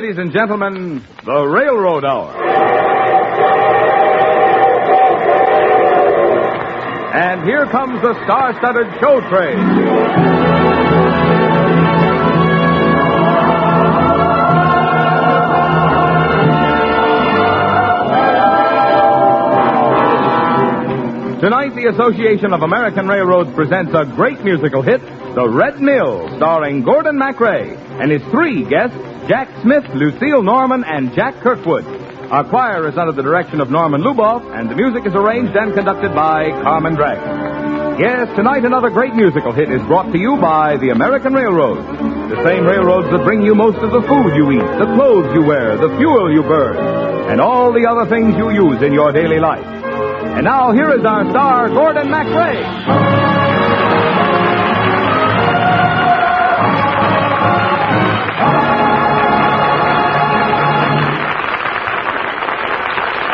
Ladies and gentlemen, the Railroad Hour. And here comes the star-studded show train. Tonight, the Association of American Railroads presents a great musical hit, The Red Mill, starring Gordon MacRae and his three guests, Jack Smith, Lucille Norman, and Jack Kirkwood. Our choir is under the direction of Norman Luboff, and the music is arranged and conducted by Carmen Dragon. Yes, tonight another great musical hit is brought to you by the American Railroads. The same railroads that bring you most of the food you eat, the clothes you wear, the fuel you burn, and all the other things you use in your daily life. And now, here is our star, Gordon MacRae.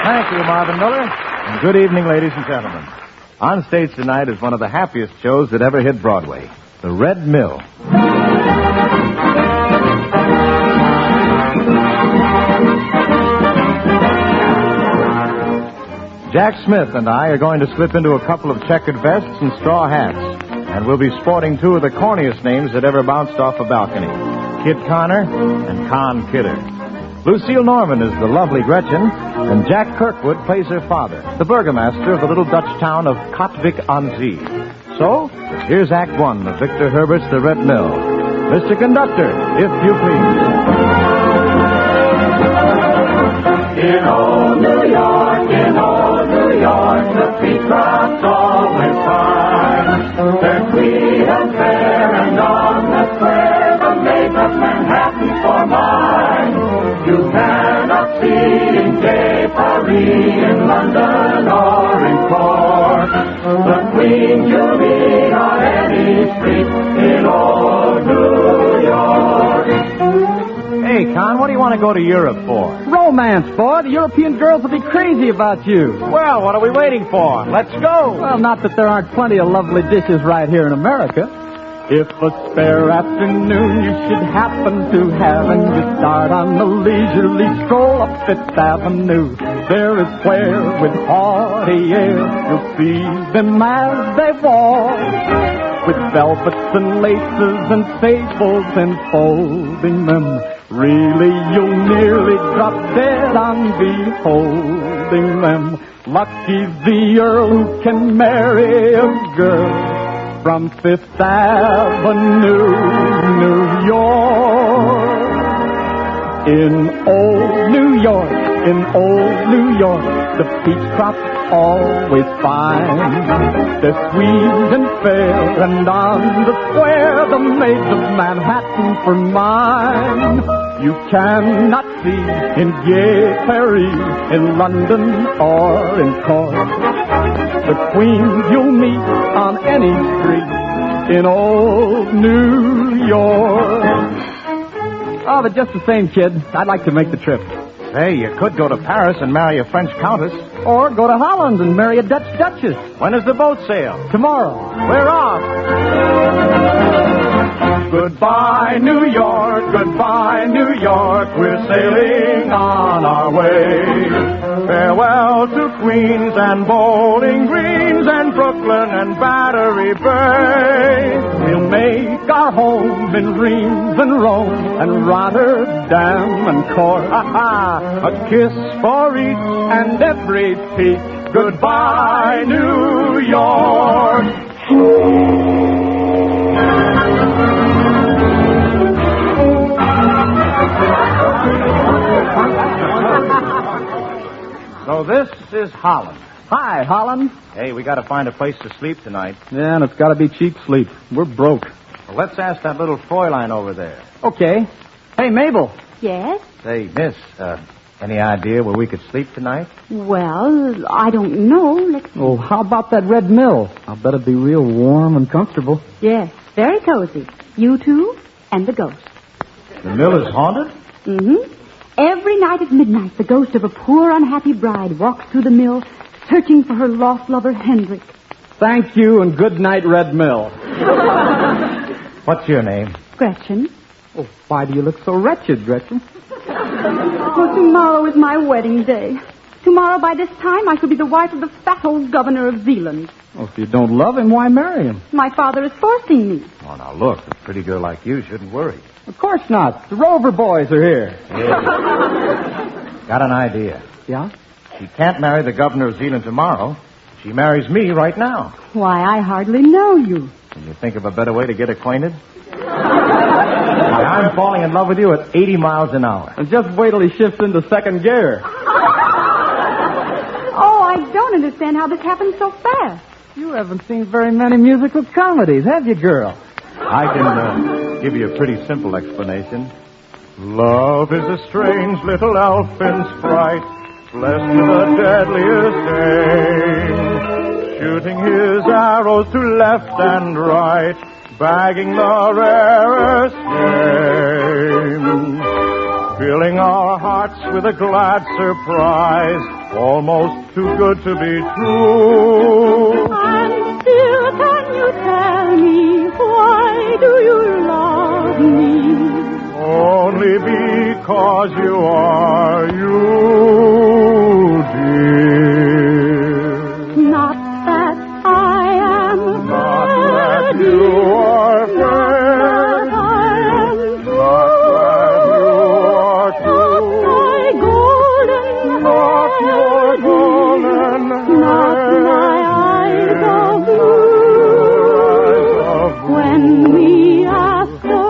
Thank you, Marvin Miller. And good evening, ladies and gentlemen. On stage tonight is one of the happiest shows that ever hit Broadway, The Red Mill. Jack Smith and I are going to slip into a couple of checkered vests and straw hats. And we'll be sporting two of the corniest names that ever bounced off a balcony, Kid Connor and Con Kidder. Lucille Norman is the lovely Gretchen, and Jack Kirkwood plays her father, the burgomaster of the little Dutch town of Katwijk on Zee. So, here's Act One of Victor Herbert's The Red Mill. Mr. Conductor, if you please. In old New York, the peacocks always fine. They're sweet and fair, and on the square, the maids of Manhattan for mine. You cannot see in gay Paris, in London, or in Cork, the queen you meet on any street in old New York. Hey, Con, what do you want to go to Europe for? Romance, boy. The European girls will be crazy about you. Well, what are we waiting for? Let's go. Well, not that there aren't plenty of lovely dishes right here in America. If a spare afternoon you should happen to have, and you start on a leisurely stroll up Fifth Avenue, there is where, with haughty air, you'll see them as they walk, with velvets and laces and sables enfolding them. Really, you'll nearly drop dead on beholding them. Lucky's the earl who can marry a girl from Fifth Avenue, New York. In old New York, the peach crops always fine. They're sweet and fair, and on the square, the maids of Manhattan for mine. You cannot see in gay Paris, in London, or in Cork, the queens you'll meet on any street in old New York. Oh, but just the same, kid, I'd like to make the trip. Hey, you could go to Paris and marry a French countess. Or go to Holland and marry a Dutch duchess. When does the boat sail? Tomorrow. We're off. Goodbye, New York, we're sailing on our way. Farewell to Queens and Bowling Greens and Brooklyn and Battery Bay. We'll make our home in Reims and Rome and Rotterdam and Cork. A kiss for each and every peak. Goodbye, New York. So this is Holland. Hi, Holland. Hey, we got to find a place to sleep tonight. Yeah, and it's got to be cheap sleep. We're broke. Well, let's ask that little Fräulein over there. Okay. Hey, Mabel. Yes? Say, miss, any idea where we could sleep tonight? Well, I don't know. Let's see. Oh, how about that Red Mill? I'll bet it'd be real warm and comfortable. Yes, very cozy. You two and the ghost. The mill is haunted? Mm-hmm. Every night at midnight, the ghost of a poor, unhappy bride walks through the mill, searching for her lost lover, Hendrik. Thank you, and good night, Red Mill. What's your name? Gretchen. Oh, why do you look so wretched, Gretchen? Well, tomorrow is my wedding day. Tomorrow, by this time, I shall be the wife of the fat old governor of Zealand. Well, if you don't love him, why marry him? My father is forcing me. Oh, now look, a pretty girl like you shouldn't worry. Of course not. The Rover boys are here. Got an idea. Yeah? She can't marry the governor of Zealand tomorrow. She marries me right now. Why, I hardly know you. Can you think of a better way to get acquainted? Why, I'm falling in love with you at 80 miles an hour. And just wait till he shifts into second gear. Oh, I don't understand how this happened so fast. You haven't seen very many musical comedies, have you, girl? I can give you a pretty simple explanation. Love is a strange little elfin sprite, blessed with the deadliest aim, shooting his arrows to left and right, bagging the rarest game, filling our hearts with a glad surprise, almost too good to be true. And still, can you tell me, why do you love me? Only because you are you, dear. Not that I am Not that you are fair. Not I am Not that you are true. my golden Not your golden Not my eyes of blue. When we ask for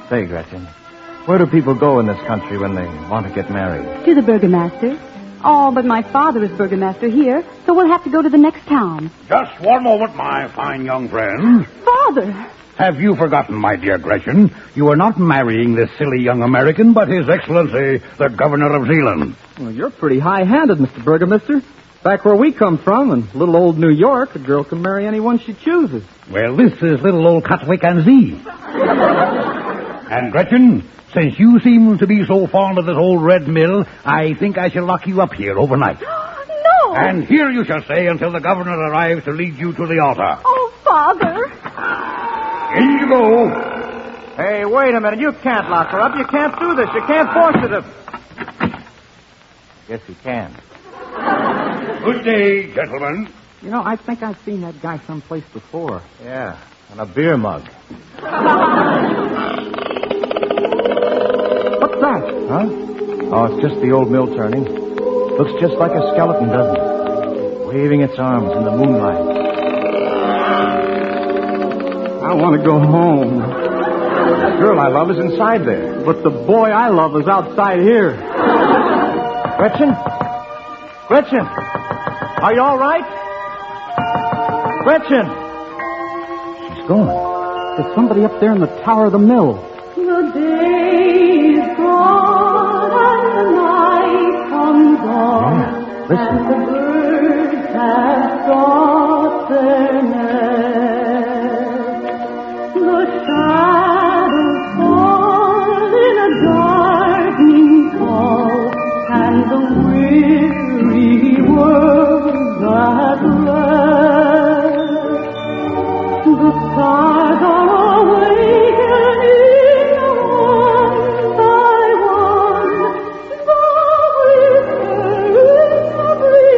Say, Gretchen, where do people go in this country when they want to get married? To the burgomaster. Oh, but my father is burgomaster here, so we'll have to go to the next town. Just one moment, my fine young friend. Father! Have you forgotten, my dear Gretchen, you are not marrying this silly young American, but His Excellency, the Governor of Zealand. Well, you're pretty high-handed, Mr. Burgomaster. Back where we come from, in little old New York, a girl can marry anyone she chooses. Well, this is little old Catwick and Z. And Gretchen, since you seem to be so fond of this old red mill, I think I shall lock you up here overnight. No! And here you shall stay until the governor arrives to lead you to the altar. Oh, Father! In you go. Hey, wait a minute. You can't lock her up. You can't do this. You can't force her to... Yes, you can. Good day, gentlemen. You know, I think I've seen that guy someplace before. Yeah, on a beer mug. What's that? Huh? Oh, it's just the old mill turning. Looks just like a skeleton, doesn't it? Waving its arms in the moonlight. I want to go home. The girl I love is inside there. But the boy I love is outside here. Gretchen? Gretchen? Are you all right? Gretchen! She's gone. There's somebody up there in the tower of the mill. The day is gone and the night comes on. Yeah, listen. And the birds have got their nest. The shadows fall in a darkening fall, and the weary world's at rest. The stars are awakening one by one. The whisper in the breeze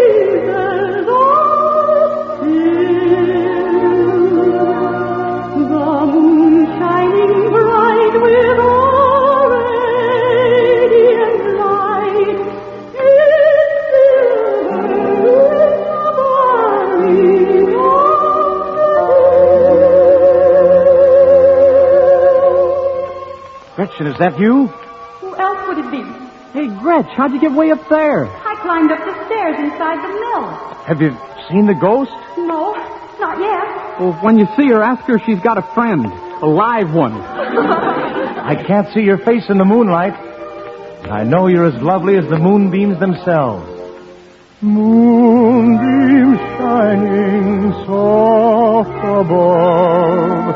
that you? Who else would it be? Hey, Gretch, how'd you get way up there? I climbed up the stairs inside the mill. Have you seen the ghost? No, not yet. Well, when you see her, ask her if she's got a friend. A live one. I can't see your face in the moonlight. I know you're as lovely as the moonbeams themselves. Moonbeams shining soft above,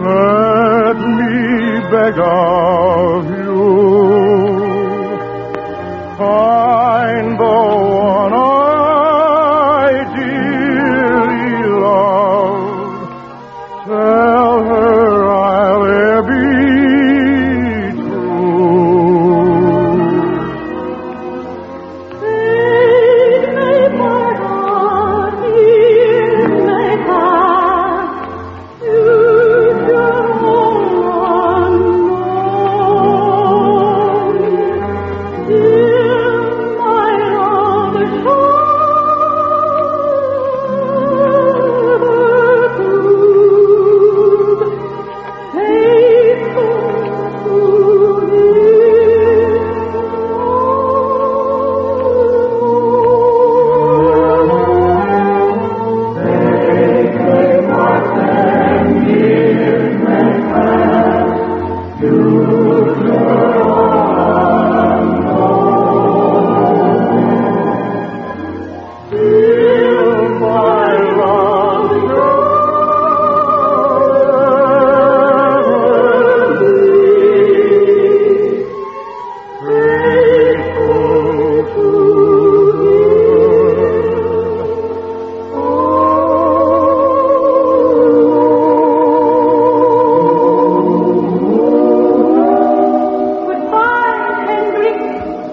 let me beg of you, find the one I dearly love, tell her I'll ever be true.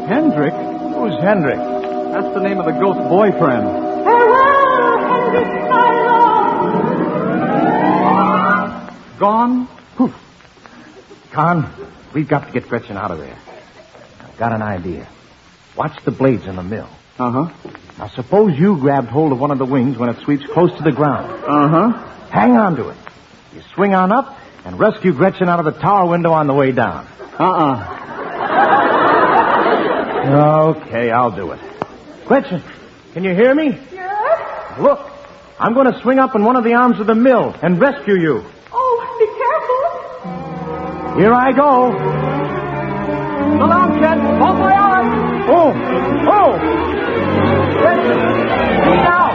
Hendrick? Who's Hendrick? That's the name of the ghost boyfriend. Farewell, Hendrick, my love. Gone? Poof. Con, we've got to get Gretchen out of there. I've got an idea. Watch the blades in the mill. Uh-huh. Now, suppose you grabbed hold of one of the wings when it sweeps close to the ground. Uh-huh. Hang on to it. You swing on up and rescue Gretchen out of the tower window on the way down. Uh-uh. Okay, I'll do it. Gretchen, can you hear me? Yes? Look, I'm going to swing up in one of the arms of the mill and rescue you. Oh, be careful. Here I go. So long, Chet. Bon voyage. Oh! Gretchen, lean out.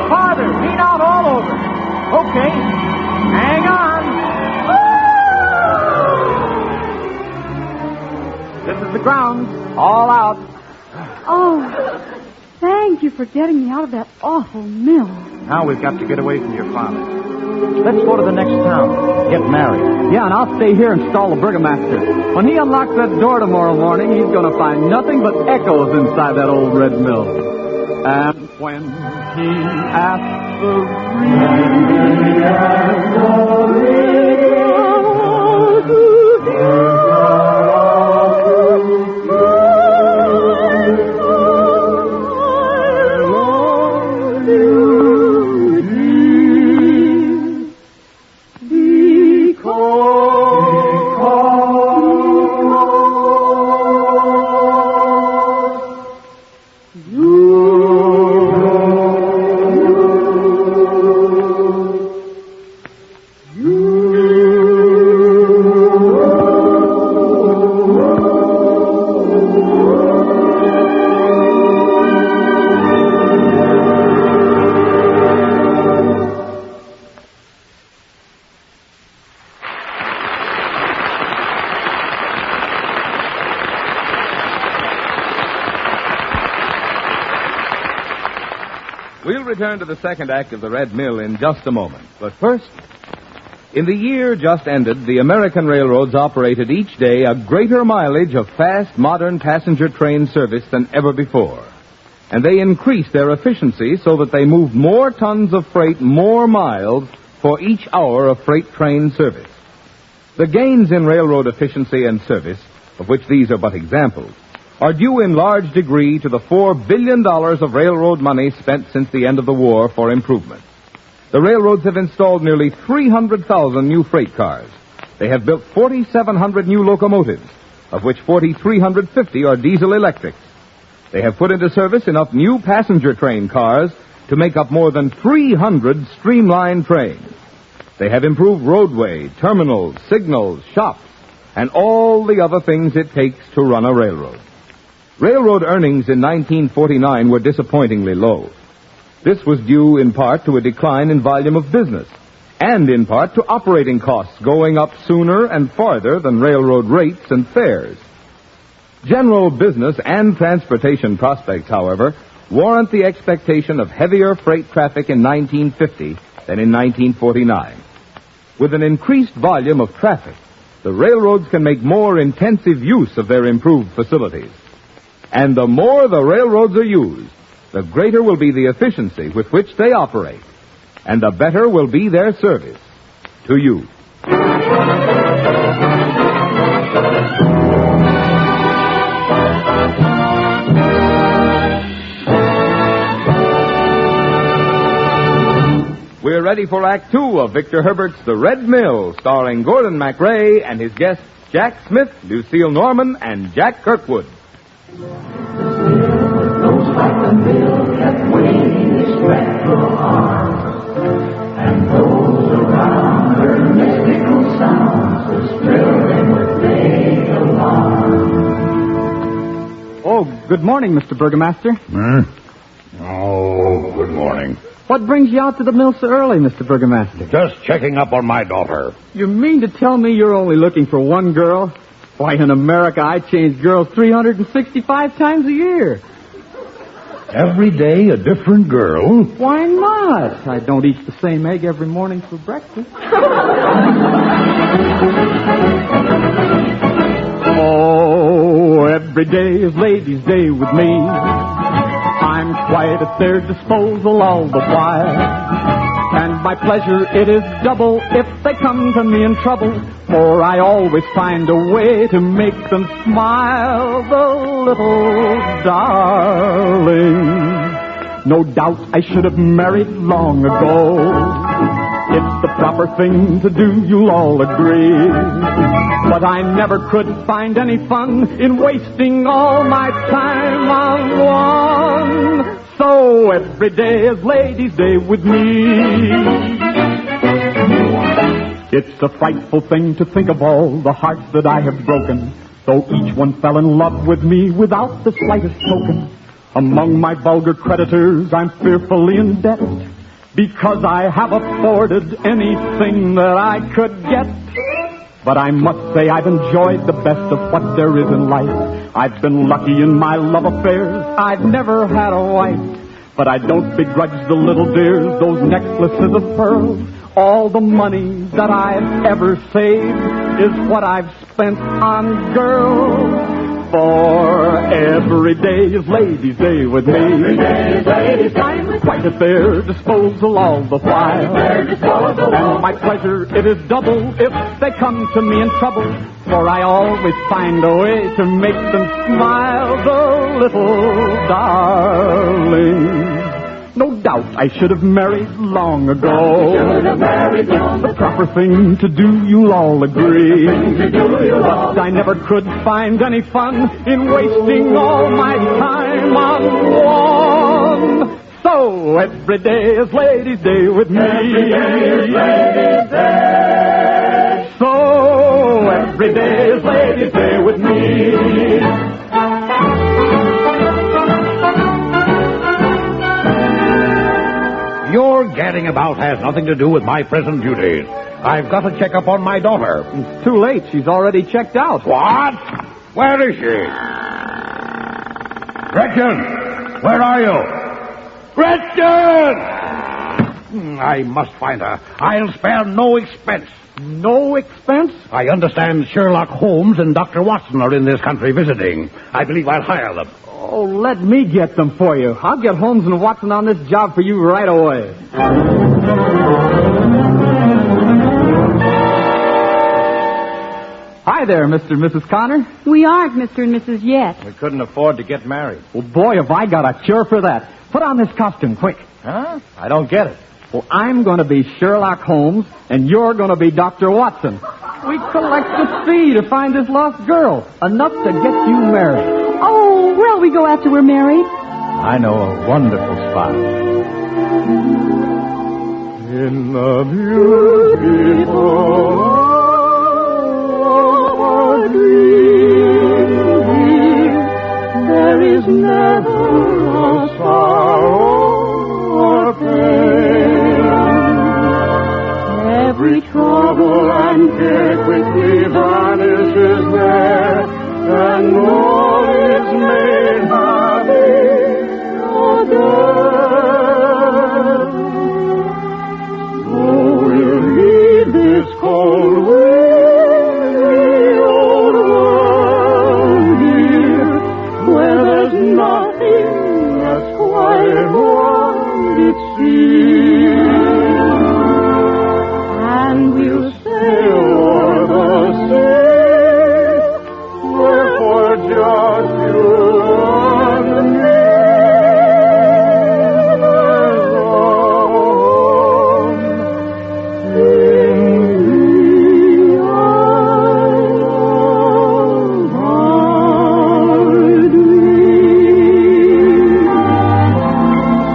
Farther, lean out all over. Okay, hang on. This is the ground. All out. Oh, thank you for getting me out of that awful mill. Now we've got to get away from your father. Let's go to the next town. Get married. Yeah, and I'll stay here and stall the burgomaster. When he unlocks that door tomorrow morning, he's going to find nothing but echoes inside that old red mill. And when he asks the We'll return to the second act of the Red Mill in just a moment. But first, in the year just ended, the American railroads operated each day a greater mileage of fast, modern passenger train service than ever before. And they increased their efficiency so that they moved more tons of freight more miles for each hour of freight train service. The gains in railroad efficiency and service, of which these are but examples, are due in large degree to the $4 billion of railroad money spent since the end of the war for improvements. The railroads have installed nearly 300,000 new freight cars, They have built 4,700 new locomotives, of which 4,350 are diesel electrics. They have put into service enough new passenger train cars to make up more than 300 streamlined trains. They have improved roadway, terminals, signals, shops, and all the other things it takes to run a railroad. Railroad earnings in 1949 were disappointingly low. This was due in part to a decline in volume of business, and in part to operating costs going up sooner and farther than railroad rates and fares. General business and transportation prospects, however, warrant the expectation of heavier freight traffic in 1950 than in 1949. With an increased volume of traffic, the railroads can make more intensive use of their improved facilities. And the more the railroads are used, the greater will be the efficiency with which they operate, and the better will be their service to you. We're ready for Act Two of Victor Herbert's The Red Mill, starring Gordon MacRae and his guests Jack Smith, Lucille Norman, and Jack Kirkwood. Goes like the mill that waves back her arms, and those around her mystical sounds are thrilling with vague alarm. Oh, good morning, Mr. Burgomaster. Oh, good morning. What brings you out to the mill so early, Mr. Burgomaster? Just checking up on my daughter. You mean to tell me you're only looking for one girl? Why, in America, I change girls 365 times a year. Every day a different girl? Why not? I don't eat the same egg every morning for breakfast. Oh, every day is ladies' day with me. I'm quite at their disposal all the while. And my pleasure, it is double if they come to me in trouble, for I always find a way to make them smile, the little darling. No doubt I should have married long ago. It's the proper thing to do, you'll all agree. But I never could find any fun in wasting all my time on one. So every day is ladies' day with me. It's a frightful thing to think of all the hearts that I have broken, though each one fell in love with me without the slightest token. Among my vulgar creditors, I'm fearfully in debt, because I have afforded anything that I could get. But I must say I've enjoyed the best of what there is in life. I've been lucky in my love affairs. I've never had a wife. But I don't begrudge the little dears those necklaces of pearls. All the money that I've ever saved is what I've spent on girls. For every day is ladies' day with me. Every day is ladies' time. Quite at their disposal all the while. And my pleasure, it is double if they come to me in trouble, for I always find a way to make them smile, the little darling. No doubt I should have married long ago. The proper thing to do, you'll all agree. But I never could find any fun in wasting all my time on one. So every day is ladies' day with me. Every day is ladies' day. So every day is ladies' day with me. Your gadding about has nothing to do with my present duties. I've got to check up on my daughter. It's too late. She's already checked out. What? Where is she? Gretchen! Where are you? Gretchen! I must find her. I'll spare no expense. No expense? I understand Sherlock Holmes and Dr. Watson are in this country visiting. I believe I'll hire them. Oh, let me get them for you. I'll get Holmes and Watson on this job for you right away. Hi there, Mr. and Mrs. Connor. We aren't Mr. and Mrs. yet. We couldn't afford to get married. Well, boy, have I got a cure for that. Put on this costume, quick. Huh? I don't get it. Well, I'm going to be Sherlock Holmes, and you're going to be Dr. Watson. We collect a fee to find this lost girl. Enough to get you married. Oh, where'll we go after we're married? I know a wonderful spot. In the beautiful dream, there is never a sorrow or pain. Every trouble and care quickly vanishes there, and all is made happy again. So we'll leave this cold, weary old world here, where there's nothing that's quite what it seems. And we'll sail o'er the sea, where for just you and me alone, in the isle of our dreams.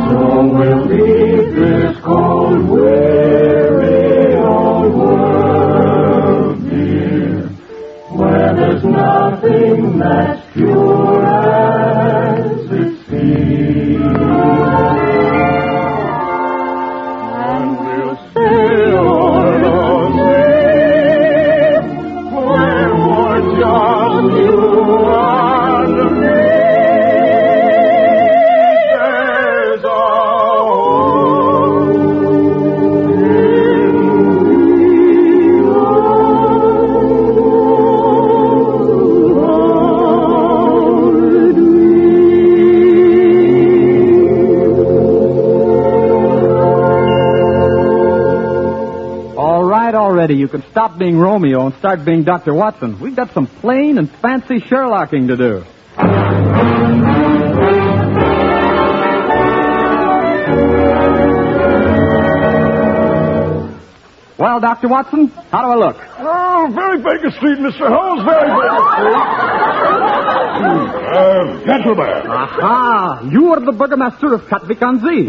So we'll leave this cold, weary old world dear, where there's nothing that's pure as it seems. And we'll sail o'er the sea, where we're just you and me. There's a home in All right, already. You can stop being Romeo and start being Dr. Watson. We've got some plain and fancy Sherlocking to do. Well, Dr. Watson, how do I look? Oh, very Baker Street, Mr. Holmes, very Baker Street. Gentlemen. Aha! You are the burgomaster of Katvikanzi.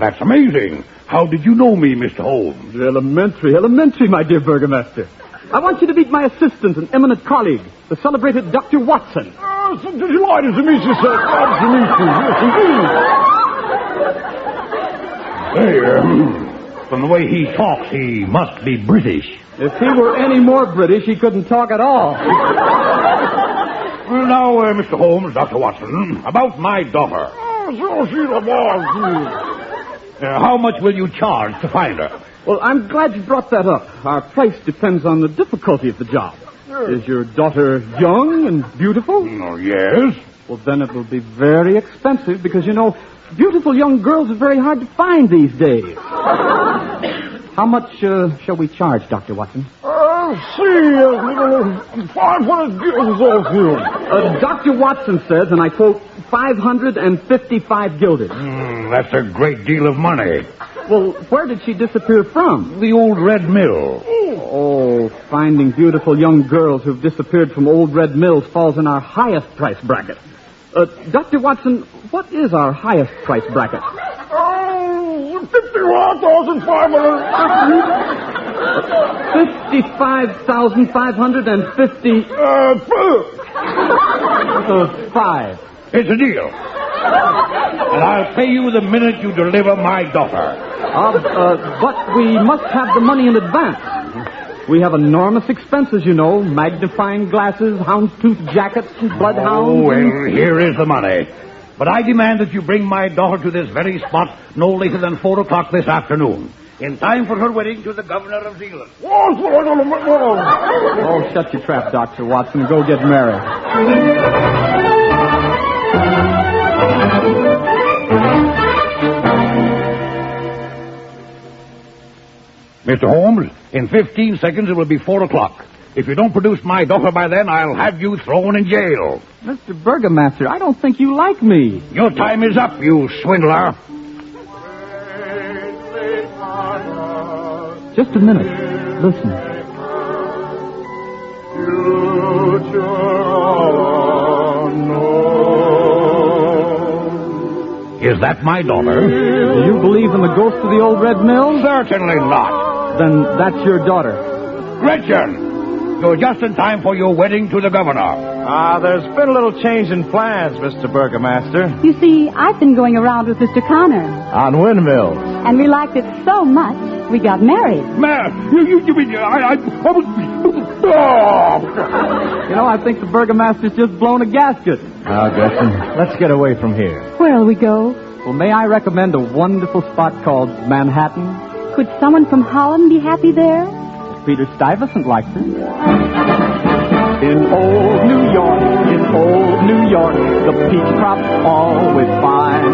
That's amazing. How did you know me, Mr. Holmes? Elementary, my dear burgomaster. I want you to meet my assistant and eminent colleague, the celebrated Dr. Watson. Oh, so delighted to meet you, sir. Glad to meet you. Yes, indeed. Hey, from the way he talks, he must be British. If he were any more British, he couldn't talk at all. Well, now, Mr. Holmes, Dr. Watson, about my daughter. Oh, so she's a boss. How much will you charge to find her? Well, I'm glad you brought that up. Our price depends on the difficulty of the job. Is your daughter young and beautiful? Oh, yes. Well, then it will be very expensive because, you know, beautiful young girls are very hard to find these days. How much shall we charge, Dr. Watson? 500 guilders off you. Dr. Watson says, and I quote, 555 guilders. That's a great deal of money. Well, where did she disappear from? The old Red Mill. Oh, finding beautiful young girls who've disappeared from old Red Mills falls in our highest price bracket. Dr. Watson, what is our highest price bracket? 55,550. 55,550. It's a deal. And I'll pay you the minute you deliver my daughter. But we must have the money in advance. We have enormous expenses, you know, magnifying glasses, houndstooth jackets, and bloodhounds. Oh, well, here is the money. But I demand that you bring my daughter to this very spot no later than 4 o'clock this afternoon, in time for her wedding to the governor of Zealand. Oh, shut your trap, Dr. Watson. Go get married. Mr. Holmes, in 15 seconds it will be 4 o'clock. If you don't produce my daughter by then, I'll have you thrown in jail. Mr. Burgomaster, I don't think you like me. Your time is up, you swindler. Just a minute. Listen. future. Oh, no. Is that my daughter? Do you believe in the ghost of the old Red Mill? Certainly not. Then that's your daughter. Gretchen! You're just in time for your wedding to the governor. There's been a little change in plans, Mr. Burgomaster. You see, I've been going around with Mr. Connor, On windmills. and we liked it so much, we got married. You mean, I You know, I think the burgomaster's just blown a gasket. Now, Gretchen, let's get away from here. Where'll we go? Well, may I recommend a wonderful spot called Manhattan? Could someone from Holland be happy there? Peter Stuyvesant likes it. In old New York, the peach crop's always fine.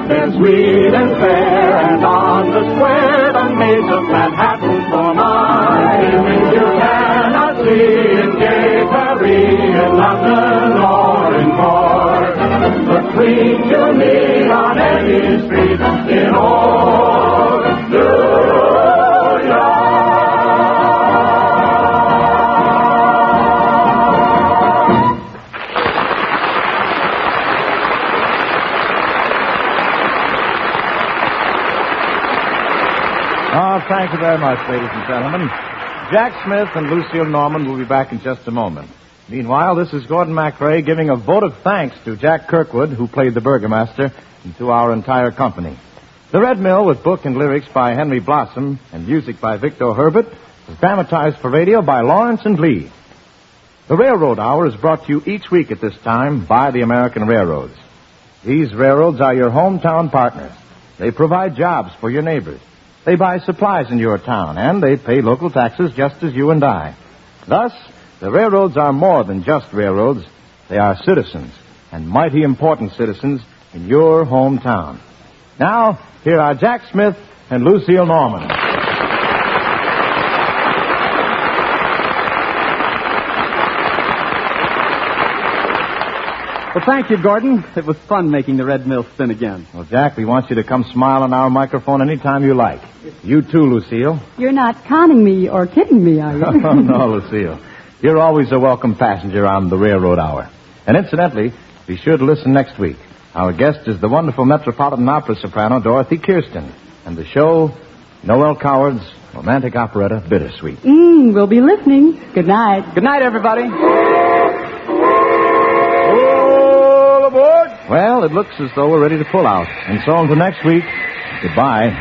There's wheat and fair, and on the square, the maids of Manhattan for mine. Things you cannot see in gay Paris, in London or in Cork. The queen you'll meet on any street in old New York. Oh, thank you very much, ladies and gentlemen. Jack Smith and Lucille Norman will be back in just a moment. Meanwhile, this is Gordon MacRae giving a vote of thanks to Jack Kirkwood, who played the burgomaster, and to our entire company. The Red Mill, with book and lyrics by Henry Blossom and music by Victor Herbert, is dramatized for radio by Lawrence and Lee. The Railroad Hour is brought to you each week at this time by the American Railroads. These railroads are your hometown partners. They provide jobs for your neighbors. They buy supplies in your town, and they pay local taxes just as you and I. Thus, the railroads are more than just railroads. They are citizens, and mighty important citizens in your hometown. Now, here are Jack Smith and Lucille Norman. Well, thank you, Gordon. It was fun making the Red Mill spin again. Well, Jack, we want you to come smile on our microphone anytime you like. You too, Lucille. You're not conning me or kidding me, are you? Oh, no, Lucille. You're always a welcome passenger on the Railroad Hour. And incidentally, be sure to listen next week. Our guest is the wonderful Metropolitan Opera soprano, Dorothy Kirsten. And the show, Noel Coward's romantic operetta, Bittersweet. We'll be listening. Good night. Good night, everybody. All aboard! Well, it looks as though we're ready to pull out. And so until next week, goodbye.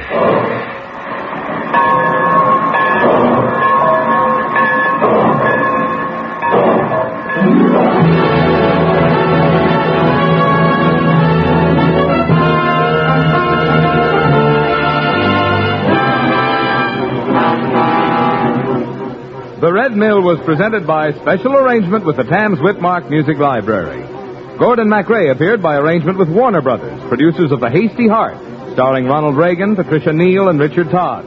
The Red Mill was presented by special arrangement with the Tams Whitmark Music Library. Gordon MacRae appeared by arrangement with Warner Brothers, producers of The Hasty Heart, starring Ronald Reagan, Patricia Neal, and Richard Todd.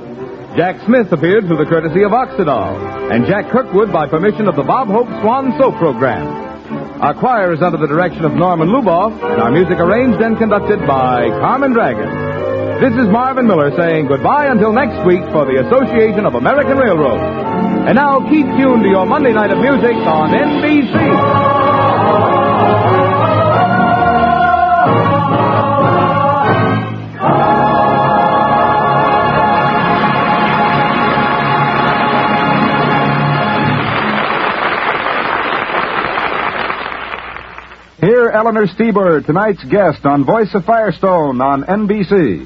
Jack Smith appeared through the courtesy of Oxydol, and Jack Kirkwood by permission of the Bob Hope Swan Soap Program. Our choir is under the direction of Norman Luboff, and our music arranged and conducted by Carmen Dragon. This is Marvin Miller saying goodbye until next week for the Association of American Railroads. And now keep tuned to your Monday night of music on NBC. Hear Eleanor Steber, tonight's guest on Voice of Firestone on NBC.